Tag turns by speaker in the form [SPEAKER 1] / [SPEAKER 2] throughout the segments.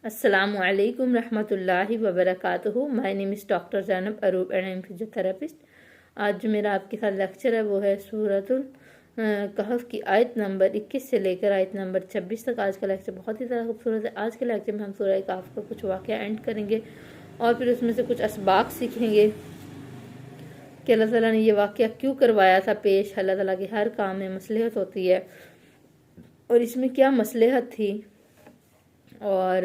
[SPEAKER 1] السلام علیکم رحمۃ اللہ وبرکاتہ. My name is doctor Zainab Aroob and I am physiotherapist. آج جو میرا آپ کے ساتھ لیکچر ہے وہ ہے سورۃ الکہف کی آیت نمبر 21 سے لے کر آیت نمبر 26 تک. آج کا لیکچر بہت ہی زیادہ خوبصورت ہے. آج کے لیکچر میں ہم سورہ کہف کا کچھ واقعہ اینڈ کریں گے اور پھر اس میں سے کچھ اسباق سیکھیں گے کہ اللہ تعالیٰ نے یہ واقعہ کیوں کروایا تھا پیش. اللہ تعالیٰ کے ہر کام میں مصلحت ہوتی ہے اور اس میں کیا مصلحت تھی اور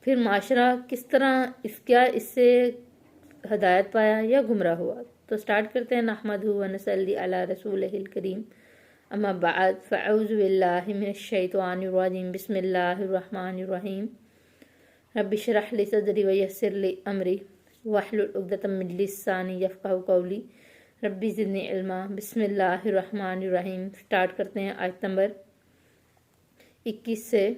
[SPEAKER 1] پھر معاشرہ کس طرح اس سے ہدایت پایا یا گمراہ ہوا. تو سٹارٹ کرتے ہیں. نحمدہ و نصلی علی رسولہ الکریم. اما بعد فاعوذ باللہ من الشیطان الرجیم. بسم اللہ الرحمن الرحیم. رب اشرح لی صدری ویسر لی امری واحلل عقدۃ من لسانی یفقہوا قولی. ربی زدنی علما. بسم اللہ الرحمن الرحیم. سٹارٹ کرتے ہیں آیت نمبر 21 سے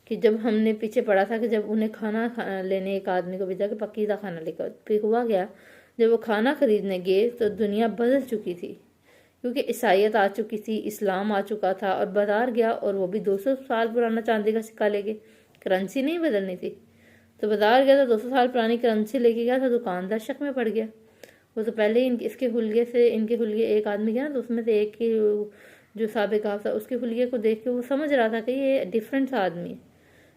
[SPEAKER 1] کہ جب ہم نے پیچھے پڑھا تھا کہ جب انہیں کھانا لینے ایک آدمی کو بھیجا کہ پکیزہ کھانا لے کر. پھر ہوا گیا جب وہ کھانا خریدنے گئے تو دنیا بدل چکی تھی کیونکہ عیسائیت آ چکی تھی, اسلام آ چکا تھا. اور بازار گیا اور وہ بھی 200 سال پرانا چاندی کا سکہ لے گئے. کرنسی نہیں بدلنی تھی تو بازار گیا تو 200 سال پرانی کرنسی لے کے گیا. تو دکاندار شک میں پڑ گیا. وہ تو پہلے ان کے حلیے ایک آدمی گیا نا تو اس میں سے ایک کی جو سابق کہف تھا اس کے حلیے کو دیکھ کے وہ سمجھ رہا تھا کہ یہ ڈیفرنٹ سا آدمی ہے,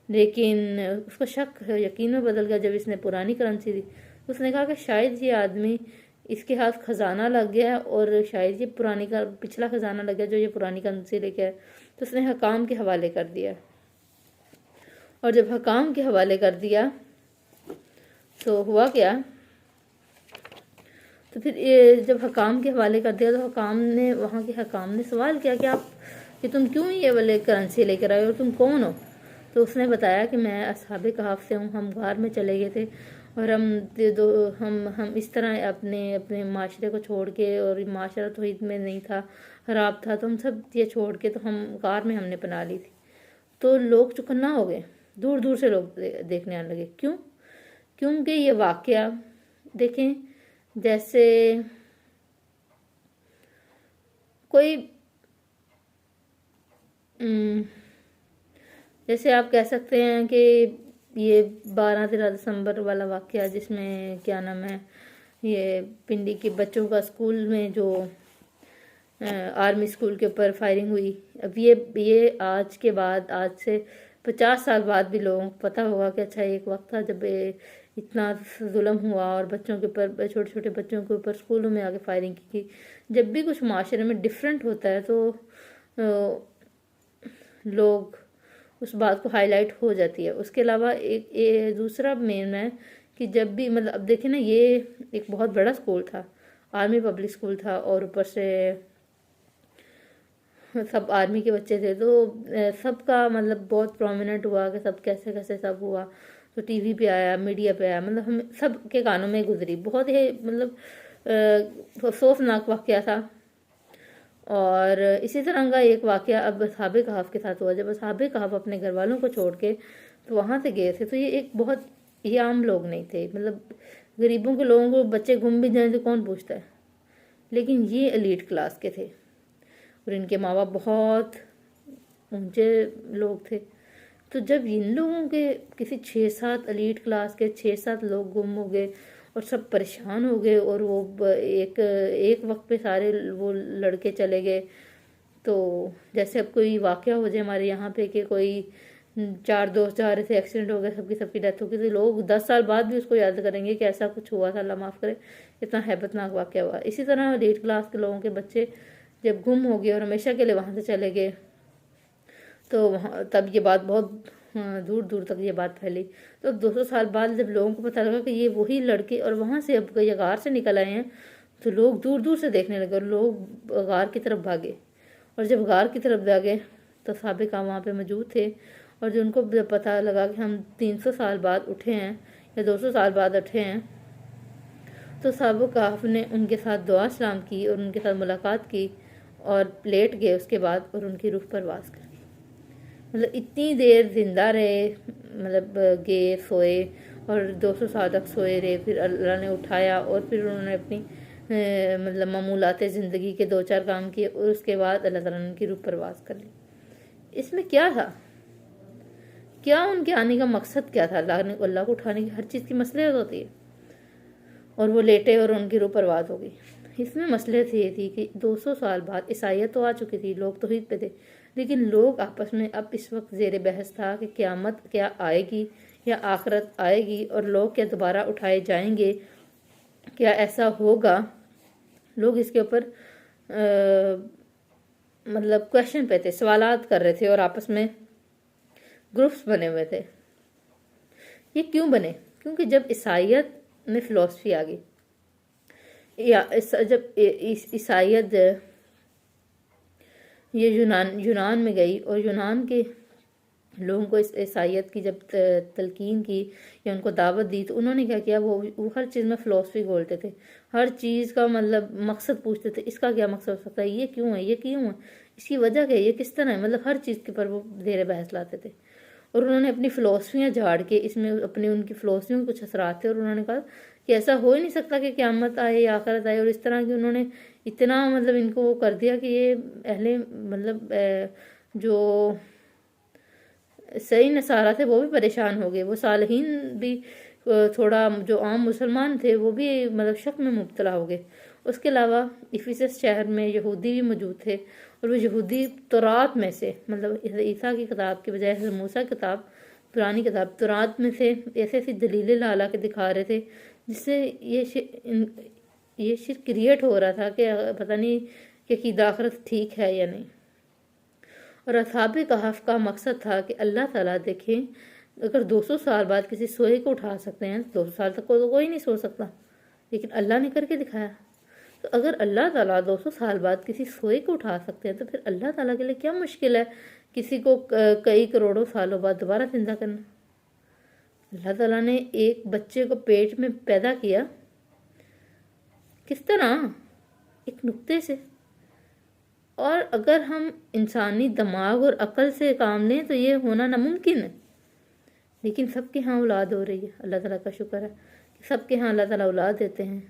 [SPEAKER 1] لیکن اس کا شک یقین میں بدل گیا جب اس نے پرانی کرنسی دی. اس نے کہا کہ شاید یہ آدمی اس کے ہاتھ خزانہ لگ گیا اور شاید یہ پچھلا خزانہ لگ گیا جو یہ پرانی کرنسی لے کے آئے. تو اس نے حکام کے حوالے کر دیا اور جب حکام کے حوالے کر دیا تو ہوا کیا, تو پھر جب حکام کے حوالے کر دیا تو وہاں کے حکام نے سوال کیا کہ تم کیوں یہ والے کرنسی لے کر آئے اور تم کون ہو. تو اس نے بتایا کہ میں اصحاب کہف سے ہوں. ہم غار میں چلے گئے تھے اور ہم اس طرح اپنے معاشرے کو چھوڑ کے, اور معاشرہ توحید میں نہیں تھا, خراب تھا, تو ہم سب یہ چھوڑ کے تو ہم غار میں ہم نے پناہ لی تھی. تو لوگ چکنا ہو گئے, دور دور سے لوگ دیکھنے آنے لگے. کیونکہ یہ واقعہ دیکھیں جیسے جیسے آپ کہہ سکتے ہیں کہ یہ 12-13 دسمبر والا واقعہ جس میں کیا نام ہے یہ پنڈی کے بچوں کا اسکول میں جو آرمی اسکول کے اوپر فائرنگ ہوئی. اب یہ آج سے 50 سال بعد بھی لوگوں کو پتہ ہوگا کہ اچھا ایک وقت تھا جب اتنا ظلم ہوا اور بچوں کے اوپر, چھوٹے چھوٹے بچوں کے اوپر اسکولوں میں آگے فائرنگ کی. جب بھی کچھ معاشرے میں ڈیفرنٹ ہوتا ہے تو لوگ اس بات کو ہائی لائٹ ہو جاتی ہے. اس کے علاوہ ایک دوسرا مین ہے کہ جب بھی اب دیکھیں نا, یہ ایک بہت بڑا اسکول تھا, آرمی پبلک اسکول تھا, اور اوپر سے سب آرمی کے بچے تھے. تو سب کا بہت پرومیننٹ ہوا کہ سب کیسے سب ہوا. تو ٹی وی پہ آیا, میڈیا پہ آیا, ہم سب کے کانوں میں گزری. بہت ہی افسوسناک واقعہ تھا. اور اسی طرح کا ایک واقعہ اب اصحاب کہف کے ساتھ ہوا. جب اصحاب کہف اپنے گھر والوں کو چھوڑ کے تو وہاں سے گئے تھے تو یہ عام لوگ نہیں تھے. غریبوں کے لوگوں کو بچے گم بھی جائیں تو کون پوچھتا ہے, لیکن یہ ایلیٹ کلاس کے تھے اور ان کے ماں باپ بہت اونچے لوگ تھے. تو جب ان لوگوں کے کسی 6-7 ایلیٹ کلاس کے 6-7 لوگ گم ہو گئے اور سب پریشان ہو گئے, اور وہ ایک وقت پہ سارے وہ لڑکے چلے گئے. تو جیسے اب کوئی واقعہ ہو جائے ہمارے یہاں پہ کہ کوئی 4 دوست جا رہے تھے, ایکسیڈنٹ ہو گیا, سب کی ڈیتھ ہو گئی, تو لوگ 10 سال بعد بھی اس کو یاد کریں گے کہ ایسا کچھ ہوا تھا, اللہ معاف کرے, اتنا ہیبت ناک واقعہ ہوا. اسی طرح ایلیٹ کلاس کے لوگوں کے بچے جب گم ہو گئے اور ہمیشہ کے لیے وہاں سے چلے گئے تو تب یہ بات بہت دور دور تک یہ بات پھیلی. تو 200 سال بعد جب لوگوں کو پتہ لگا کہ یہ وہی لڑکے اور وہاں سے اب یہ غار سے نکل آئے ہیں, تو لوگ دور دور سے دیکھنے لگے اور لوگ غار کی طرف بھاگے. اور جب غار کی طرف بھاگے تو سابق وہاں پہ موجود تھے, اور جو ان کو پتہ لگا کہ ہم 300 سال بعد اٹھے ہیں یا 200 سال بعد اٹھے ہیں, تو سابق کہف نے ان کے ساتھ دعا سلام کی اور ان کے ساتھ ملاقات کی اور لیٹ گئے اس کے بعد, اور ان کی روح پرواز کر گئی. اتنی دیر زندہ رہے, گئے سوئے اور 200 سال تک سوئے رہے. پھر اللہ نے اٹھایا اور پھر انہوں نے اپنی معمولات زندگی کے 2-4 کام کیے, اور اس کے بعد اللہ تعالیٰ نے ان کی روح پرواز کر لی. اس میں کیا تھا کیا ان کے آنے کا مقصد کیا تھا؟ اللہ کو اٹھانے کی ہر چیز کی مصلحت ہوتی ہے، اور وہ لیٹے اور ان کی روح پرواز ہو گئی۔ اس میں مصلحت یہ تھی کہ 200 سال بعد عیسائیت تو آ چکی تھی، لوگ توحید پہ تھے، لیکن لوگ آپس میں اب اس وقت زیر بحث تھا کہ قیامت کیا آئے گی یا آخرت آئے گی، اور لوگ کیا دوبارہ اٹھائے جائیں گے، کیا ایسا ہوگا۔ لوگ اس کے اوپر مطلب کویشچن پہ تھے، سوالات کر رہے تھے، اور آپس میں گروپس بنے ہوئے تھے۔ یہ کیوں بنے؟ کیونکہ جب عیسائیت میں فلسفی آ گئی، جب عیسائیت یہ یونان میں گئی، اور یونان کے لوگوں کو اس عیسائیت کی جب تلقین کی یا ان کو دعوت دی، تو انہوں نے کیا کیا، وہ ہر چیز میں فلسفی گھولتے تھے، ہر چیز کا مطلب مقصد پوچھتے تھے، اس کا کیا مقصد ہو سکتا ہے، یہ کیوں ہے، یہ کیوں ہے، اس کی وجہ کیا ہے، یہ کس طرح ہے، مطلب ہر چیز کے پر وہ زیر بحث لاتے تھے۔ اور انہوں نے اپنی فلسفیاں جھاڑ کے، اس میں اپنی ان کی فلسفیوں کے کچھ اثرات تھے، اور انہوں نے کہا کہ ایسا ہو ہی نہیں سکتا کہ قیامت آئے یا آخرت آئے، اور اس طرح کی انہوں نے اتنا مطلب ان کو وہ کر دیا کہ یہ اہل مطلب جو صحیح نصارہ تھے وہ بھی پریشان ہو گئے، وہ صالحین بھی تھوڑا جو عام مسلمان تھے وہ بھی مطلب شک میں مبتلا ہو گئے۔ اس کے علاوہ افیسس شہر میں یہودی بھی موجود تھے، اور وہ یہودی تورات میں سے، مطلب عیسیٰ کی کتاب کے بجائے حضرت موسیٰ کی کتاب، پرانی کتاب تورات میں سے ایسی ایسی دلیلیں لا لا کے دکھا رہے تھے، جس سے یہ شرک کریٹ ہو رہا تھا کہ پتہ نہیں کہ عقیدہ آخرت ٹھیک ہے یا نہیں۔ اور اصحاب کہف کا مقصد تھا کہ اللہ تعالیٰ دیکھیں، اگر 200 سال بعد کسی سوئے کو اٹھا سکتے ہیں، 200 سال تک کوئی نہیں سو سکتا، لیکن اللہ نے کر کے دکھایا۔ تو اگر اللہ تعالیٰ 200 سال بعد کسی سوئے کو اٹھا سکتے ہیں، تو پھر اللہ تعالیٰ کے لیے کیا مشکل ہے کسی کو کئی کروڑوں سالوں بعد دوبارہ زندہ کرنا۔ اللہ تعالیٰ نے ایک بچے کو پیٹ میں پیدا کیا، کس طرح؟ ایک نقطے سے۔ اور اگر ہم انسانی دماغ اور عقل سے کام لیں تو یہ ہونا ناممکن ہے، لیکن سب کے ہاں اولاد ہو رہی ہے۔ اللہ تعالیٰ کا شکر ہے کہ سب کے ہاں اللہ تعالیٰ اولاد دیتے ہیں،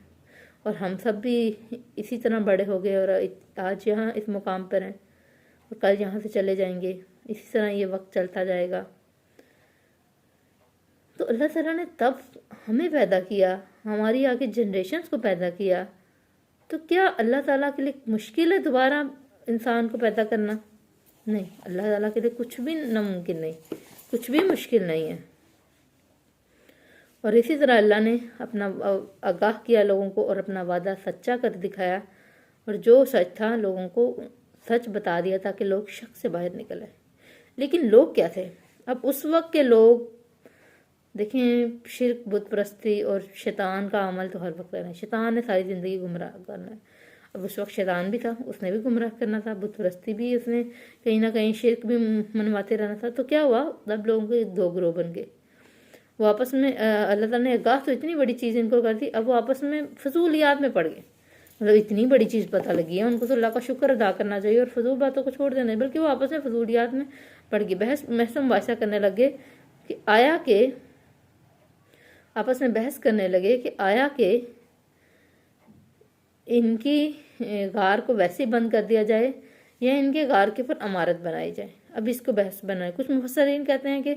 [SPEAKER 1] اور ہم سب بھی اسی طرح بڑے ہو گئے، اور آج یہاں اس مقام پر ہیں، اور کل یہاں سے چلے جائیں گے، اسی طرح یہ وقت چلتا جائے گا۔ تو اللہ تعالیٰ نے تب ہمیں پیدا کیا، ہماری آگے جنریشنز کو پیدا کیا، تو کیا اللہ تعالیٰ کے لیے مشکل ہے دوبارہ انسان کو پیدا کرنا؟ نہیں، اللہ تعالیٰ کے لیے کچھ بھی ناممکن نہیں، کچھ بھی مشکل نہیں ہے۔ اور اسی طرح اللہ نے اپنا آگاہ کیا لوگوں کو، اور اپنا وعدہ سچا کر دکھایا، اور جو سچ تھا لوگوں کو سچ بتا دیا تاکہ لوگ شک سے باہر نکل آئے۔ لیکن لوگ کیا تھے؟ اب اس وقت کے لوگ دیکھیں، شرک، بت پرستی اور شیطان کا عمل تو ہر وقت رہنا ہے، شیطان نے ساری زندگی گمراہ کرنا ہے۔ اب اس وقت شیطان بھی تھا، اس نے بھی گمراہ کرنا تھا، بت پرستی بھی اس نے کہیں نہ کہیں، شرک بھی منواتے رہنا تھا۔ تو کیا ہوا؟ اب لوگوں کے دو گروہ بن گئے، وہ آپس میں اللہ تعالیٰ نے آگاہ تو اتنی بڑی چیز ان کو کر دی، اب وہ آپس میں فضولیات میں پڑ گئے۔ مطلب اتنی بڑی چیز پتہ لگی ہے ان کو، تو اللہ کا شکر ادا کرنا چاہیے اور فضول باتوں کو چھوڑ دینا ہے، بلکہ وہ آپس میں فضولیات میں پڑ گئی، بحث مباحثہ کرنے لگے کہ آیا کہ آپس میں بحث کرنے لگے کہ آیا کہ ان کی غار کو ویسے بند کر دیا جائے یا ان کے غار کے اوپر عمارت بنائی جائے۔ اب اس کو بحث بنائے، کچھ مفسرین کہتے ہیں کہ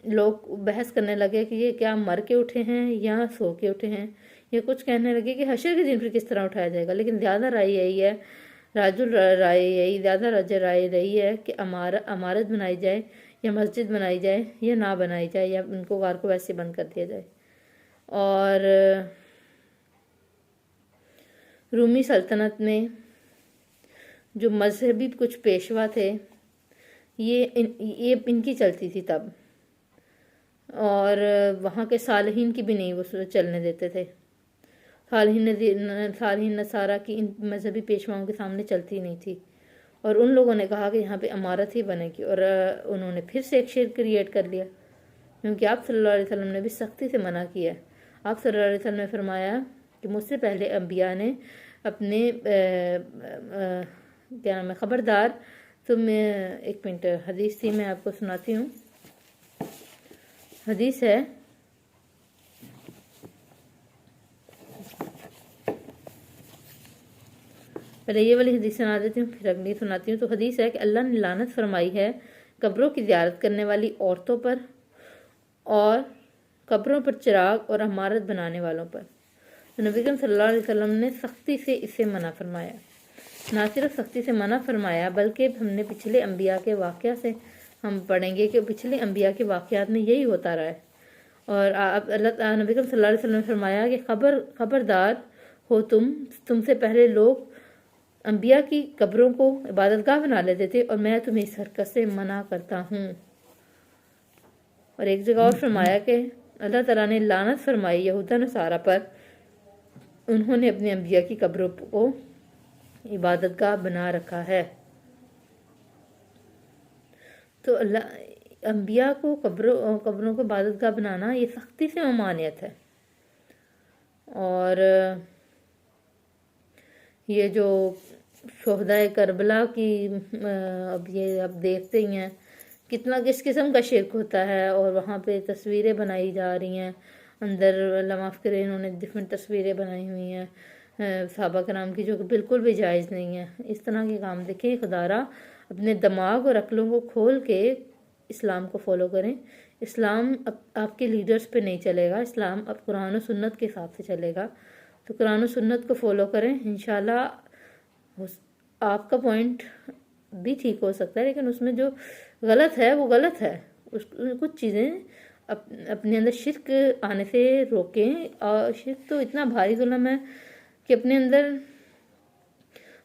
[SPEAKER 1] لوگ بحث کرنے لگے کہ یہ کیا مر کے اٹھے ہیں یا سو کے اٹھے ہیں، یا کچھ کہنے لگے کہ حشر کے دن پھر کس طرح اٹھایا جائے گا۔ لیکن زیادہ رائے یہی ہے، زیادہ رائے رہی ہے کہ عمارت بنائی جائے یا مسجد بنائی جائے یا نہ بنائی جائے، یا ان کو غار کو ویسے بند کر دیا جائے۔ اور رومی سلطنت میں جو مذہبی کچھ پیشوا تھے، یہ ان کی چلتی تھی تب، اور وہاں کے صالحین کی بھی نہیں وہ چلنے دیتے تھے، صالحین نصارہ کی ان مذہبی پیشواؤں کے سامنے چلتی نہیں تھی، اور ان لوگوں نے کہا کہ یہاں پہ عمارت ہی بنے گی، اور انہوں نے پھر سے ایک شرک کریٹ کر لیا، کیونکہ آپ صلی اللہ علیہ وسلم نے بھی سختی سے منع کیا ہے۔ آپ صلی اللہ علیہ وسلم نے فرمایا کہ مجھ سے پہلے انبیاء نے اپنے کیا نام ہے، خبردار تم، ایک منٹ، حدیث تھی میں آپ کو سناتی ہوں، حدیث ہے، پہلے یہ والی حدیث سنا دیتی ہوں پھر اگلی سناتی ہوں۔ تو حدیث ہے کہ اللہ نے لعنت فرمائی ہے قبروں کی زیارت کرنے والی عورتوں پر اور قبروں پر چراغ اور عمارت بنانے والوں پر۔ تو نبی کریم صلی اللہ علیہ وسلم نے سختی سے اسے منع فرمایا۔ نہ صرف سختی سے منع فرمایا بلکہ ہم نے پچھلے انبیاء کے واقعہ سے ہم پڑھیں گے کہ پچھلے انبیاء کے واقعات میں یہی ہوتا رہا ہے۔ اور اللہ نبی کریم صلی اللہ علیہ وسلم نے فرمایا کہ خبردار ہو تم سے پہلے لوگ انبیاء کی قبروں کو عبادت گاہ بنا لیتے تھے اور میں تمہیں اس حرکت سے منع کرتا ہوں۔ اور ایک جگہ اور فرمایا کہ اللہ تعالیٰ نے لعنت فرمائی یہودا نصارہ پر، انہوں نے اپنے انبیاء کی قبروں کو عبادت گاہ بنا رکھا ہے۔ تو اللہ انبیاء کو قبروں کو عبادت گاہ بنانا یہ سختی سے ممانعت ہے۔ اور یہ جو شہدائے کربلا کی اب دیکھتے ہی ہیں کتنا کس قسم کا شرک ہوتا ہے، اور وہاں پہ تصویریں بنائی جا رہی ہیں، اندر اللہ معاف کرے انہوں نے ڈفرینٹ تصویریں بنائی ہوئی ہیں صحابہ کرام کی، جو کہ بالکل بھی جائز نہیں ہے۔ اس طرح کے کام دیکھیں، خدارہ اپنے دماغ اور عقلوں کو کھول کے اسلام کو فالو کریں۔ اسلام آپ کے لیڈرز پہ نہیں چلے گا، اسلام اب قرآن و سنت کے حساب سے چلے گا۔ تو قرآن و سنت کو فالو کریں، انشاءاللہ آپ کا پوائنٹ بھی ٹھیک ہو سکتا ہے، لیکن اس میں جو غلط ہے وہ غلط ہے۔ کچھ چیزیں اپنے اندر شرک آنے سے روکیں، اور شرک تو اتنا بھاری ظلم ہے کہ اپنے اندر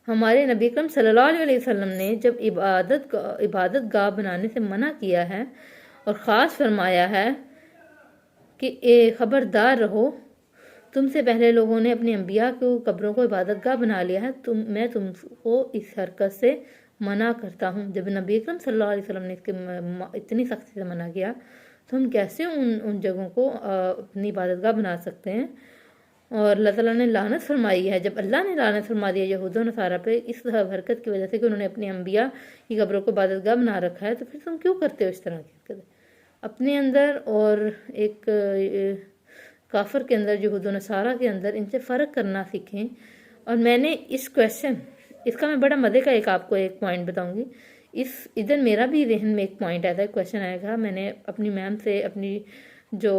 [SPEAKER 1] ہمارے نبی اکرم صلی اللہ علیہ وسلم نے جب عبادت گاہ بنانے سے منع کیا ہے اور خاص فرمایا ہے کہ خبردار رہو، تم سے پہلے لوگوں نے اپنے انبیاء کو قبروں کو عبادت گاہ بنا لیا ہے، میں تم کو اس حرکت سے منع کرتا ہوں۔ جب نبی اکرم صلی اللہ علیہ وسلم نے اس کے اتنی سختی سے منع کیا تو ہم کیسے ان جگہوں کو اپنی عبادت گاہ بنا سکتے ہیں؟ اور اللہ تعالیٰ نے لعنت فرمائی ہے، جب اللہ نے لعنت فرما دیا یہود و نصارہ پہ اس حرکت کی وجہ سے کہ انہوں نے اپنے انبیاء کی قبروں کو عبادت گاہ بنا رکھا ہے، تو پھر تم کیوں کرتے ہو اس طرح کی حرکت؟ اپنے اندر اور ایک کافر کے اندر، یہود و نصارہ کے اندر، ان سے فرق کرنا سیکھیں۔ اور میں نے اس کا میں بڑا مزے کا آپ کو ایک پوائنٹ بتاؤں گی۔ ادھر میرا بھی ذہن میں ایک پوائنٹ آیا تھا، ایک کویشچن آیا تھا، میں نے اپنی میم سے، اپنی جو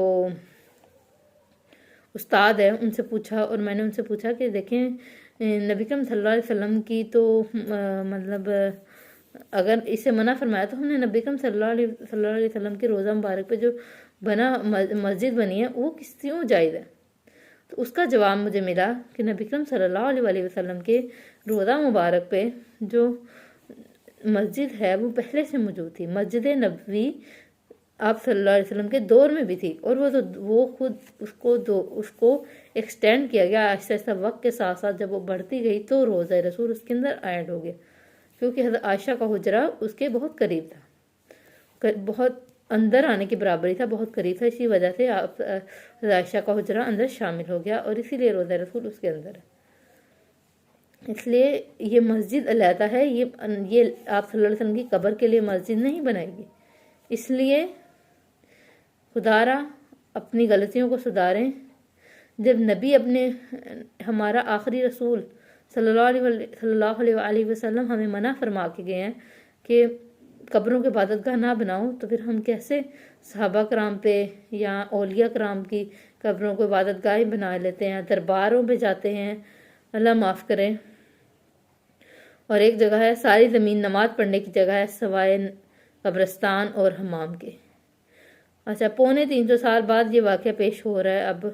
[SPEAKER 1] استاد ہے ان سے پوچھا، اور میں نے ان سے پوچھا کہ دیکھیں نبی کریم صلی اللہ علیہ وسلم کی تو مطلب اگر اسے منع فرمایا تو ہم نے نبی کریم صلی اللہ علیہ وسلم کے روضہ مبارک پہ جو مسجد بنی ہے وہ کیوں جائز ہے؟ تو اس کا جواب مجھے ملا کہ نبی کریم صلی اللہ علیہ وسلم کے روضہ مبارک پہ جو مسجد ہے وہ پہلے سے موجود تھی۔ مسجد نبوی آپ صلی اللہ علیہ وسلم کے دور میں بھی تھی، اور وہ خود اس کو ایکسٹینڈ کیا گیا آہستہ آہستہ وقت کے ساتھ ساتھ۔ جب وہ بڑھتی گئی تو روضہ رسول اس کے اندر ایڈ ہو گیا، کیونکہ حضرت عائشہ کا حجرہ اس کے بہت قریب تھا، بہت اندر آنے کی برابری تھا، بہت قریب تھا، اسی وجہ سے حضرت عائشہ کا حجرہ اندر شامل ہو گیا، اور اسی لیے روضہ رسول اس کے اندر ہے۔ اس لیے یہ مسجد علیحدہ ہے، یہ آپ صلی اللہ علیہ وسلم کی قبر کے لیے مسجد نہیں بنائے گی۔ اس لیے خدارہ اپنی غلطیوں کو سدھاریں۔ جب نبی ہمارا آخری رسول صلی اللہ علیہ وسلم ہمیں منع فرما کے گئے ہیں کہ قبروں کے عبادت گاہ نہ بناؤ، تو پھر ہم کیسے صحابہ کرام پہ یا اولیاء کرام کی قبروں کو عبادت گاہ بنا لیتے ہیں، درباروں پہ جاتے ہیں، اللہ معاف کرے۔ اور ایک جگہ ہے ساری زمین نماز پڑھنے کی جگہ ہے سوائے قبرستان اور حمام کے۔ اچھا، 350 سال بعد یہ واقعہ پیش ہو رہا ہے، اب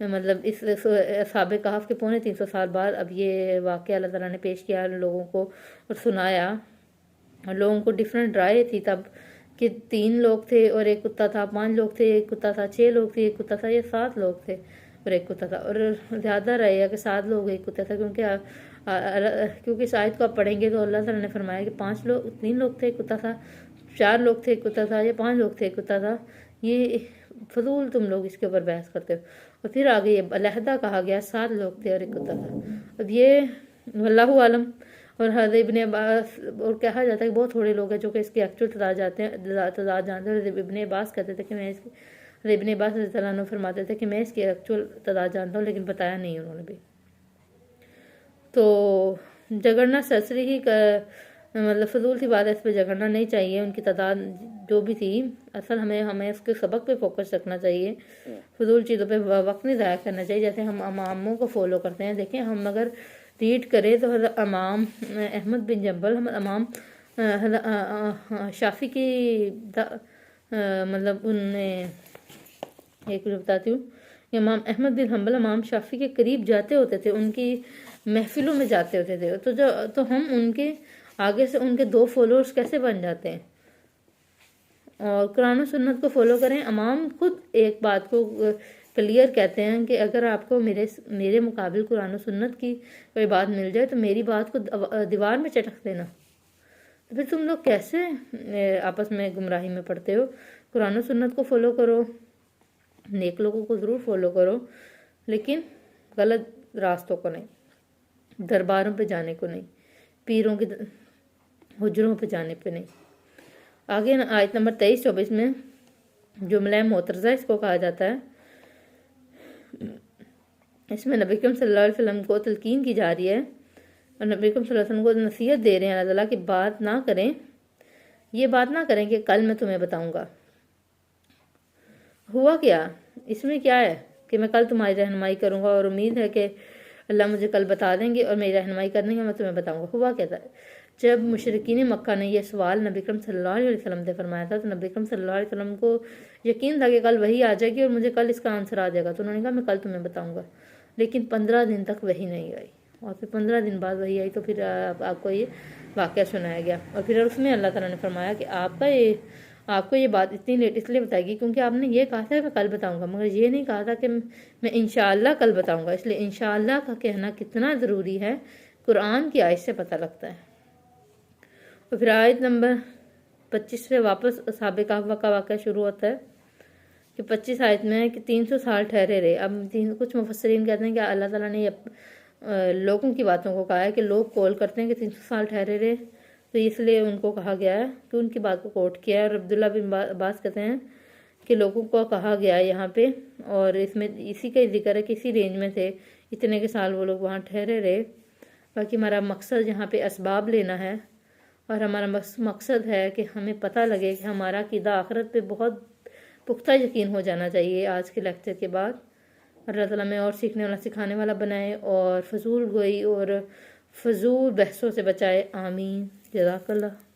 [SPEAKER 1] مطلب اس اصحاب کہف کے 350 سال بعد اب یہ واقعہ اللہ تعالیٰ نے پیش کیا لوگوں کو اور سنایا۔ اور لوگوں کو ڈیفرنٹ رائے تھی تب کہ 3 لوگ تھے اور ایک کتا تھا، 5 لوگ تھے ایک کتا تھا، 6 لوگ تھے ایک کتا تھا، یا 7 لوگ تھے اور ایک کتا تھا، اور زیادہ رہے گا کہ 7 لوگ ایک کتا تھا، کیونکہ اس آیت کو آپ پڑھیں گے تو اللہ تعالیٰ نے فرمایا کہ 3 لوگ تھے ایک کتا تھا، 4 لوگ تھے ایک کتا تھا، یا 5 لوگ تھے ایک کتا تھا، یہ فضول تم لوگ اس کے اوپر بحث کرتے ہو۔ اور پھر آگے یہ علیحدہ کہا گیا 7 لوگ تھے اور ایک کتا تھا۔ اب یہ واللہ عالم، اور حضرت ابن عباس، اور کہا جاتا ہے کہ بہت تھوڑے لوگ ہیں جو کہ اس کی ایکچوئل تعداد جانتے ہیں۔ حضرت ابن عباس کہتے تھے کہ حضرت ابن عباس رضی اللہ عنہ فرماتے تھے کہ میں اس کی ایکچوئل تعداد جانتا ہوں، لیکن بتایا نہیں انہوں نے بھی۔ تو جگرنا سرسری ہی مطلب فضول سی بات ہے، اس پہ جھگڑنا نہیں چاہیے، ان کی تعداد جو بھی تھی، اصل ہمیں اس کے سبق پہ فوکس رکھنا چاہیے، فضول چیزوں پہ وقت نہیں ضائع کرنا چاہیے۔ جیسے ہم اماموں کو فالو کرتے ہیں، دیکھیں ہم اگر ریڈ کریں تو حضرت امام احمد بن جنبل، امام شافعی کی مطلب ان نے ایک بتاتی ہوں، امام احمد بن حنبل امام شافعی کے قریب جاتے ہوتے تھے، ان کی محفلوں میں جاتے ہوتے تھے، تو ہم ان کے آگے سے ان کے 2 فالوورز کیسے بن جاتے ہیں؟ اور قرآن و سنت کو فالو کریں۔ امام خود ایک بات کو کلیئر کہتے ہیں کہ اگر آپ کو میرے مقابل قرآن و سنت کی کوئی بات مل جائے تو میری بات کو دیوار میں چٹک دینا۔ تو پھر تم لوگ کیسے آپس میں گمراہی میں پڑتے ہو؟ قرآن و سنت کو فالو کرو، نیک لوگوں کو ضرور فالو کرو، لیکن غلط راستوں کو نہیں، درباروں پہ جانے کو نہیں، پیروں کی حجروں پہ جانے پہ نہیں۔ آگے آیت نمبر 23-24 میں جملہ معترضہ اس کو کہا جاتا ہے، اس میں نبی کریم صلی اللہ علیہ وسلم کو تلقین کی جا رہی ہے، اور نبی کریم صلی اللہ علیہ وسلم کو نصیحت دے رہے ہیں اللہ تعالیٰ کی بات نہ کریں، یہ بات نہ کریں کہ کل میں تمہیں بتاؤں گا۔ ہوا کیا؟ اس میں کیا ہے کہ میں کل تمہاری رہنمائی کروں گا اور امید ہے کہ اللہ مجھے کل بتا دیں گے اور میری رہنمائی کرنے گے، میں تمہیں بتاؤں گا۔ ہوا کیا تھا؟ جب مشرکین مکہ نے یہ سوال نبی کریم صلی اللہ علیہ وسلم سے فرمایا تھا تو نبی کریم صلی اللہ علیہ وسلم کو یقین تھا کہ کل وہی آ جائے گی اور مجھے کل اس کا آنسر آ جائے گا، تو انہوں نے کہا میں کل تمہیں بتاؤں گا، لیکن 15 دن تک وہی نہیں آئی، اور پھر 15 دن بعد وہی آئی، تو پھر آپ کو یہ واقعہ سنایا گیا، اور پھر اس میں اللہ تعالیٰ نے فرمایا کہ آپ کو یہ بات اتنی لیٹ اس لیے بتائے گی کیونکہ آپ نے یہ کہا تھا کہ میں کل بتاؤں گا، مگر یہ نہیں کہا تھا کہ میں انشاءاللہ کل بتاؤں گا، اس لیے انشاءاللہ کا کہنا کتنا ضروری ہے قرآن کی آیت سے پتہ لگتا ہے۔ اور پھر آیت نمبر 25 سے واپس اصحاب کہف کا واقعہ شروع ہوتا ہے کہ 25 آیت میں کہ 300 سال ٹھہرے رہے۔ اب کچھ مفسرین کہتے ہیں کہ اللہ تعالیٰ نے لوگوں کی باتوں کو کہا ہے کہ لوگ کال کرتے ہیں کہ 300 سال ٹھہرے رہے، تو اس لیے ان کو کہا گیا ہے کہ ان کی بات کو کوٹ کیا ہے، اور عبداللہ بن عباس کہتے ہیں کہ لوگوں کو کہا گیا ہے یہاں پہ، اور اس میں اسی کا ذکر ہے کہ اسی رینج میں تھے، اتنے کے سال وہ لوگ وہاں ٹھہرے رہے۔ باقی ہمارا مقصد یہاں پہ اسباب لینا ہے، اور ہمارا مقصد ہے کہ ہمیں پتہ لگے کہ ہمارا عقیدہ آخرت پہ بہت پختہ یقین ہو جانا چاہیے آج کے لیکچر کے بعد۔ اللہ تعالیٰ میں اور سیکھنے والا سکھانے والا بنائے، اور فضول گوئی اور فضول بحثوں سے بچائے، آمین۔ جزاک اللہ۔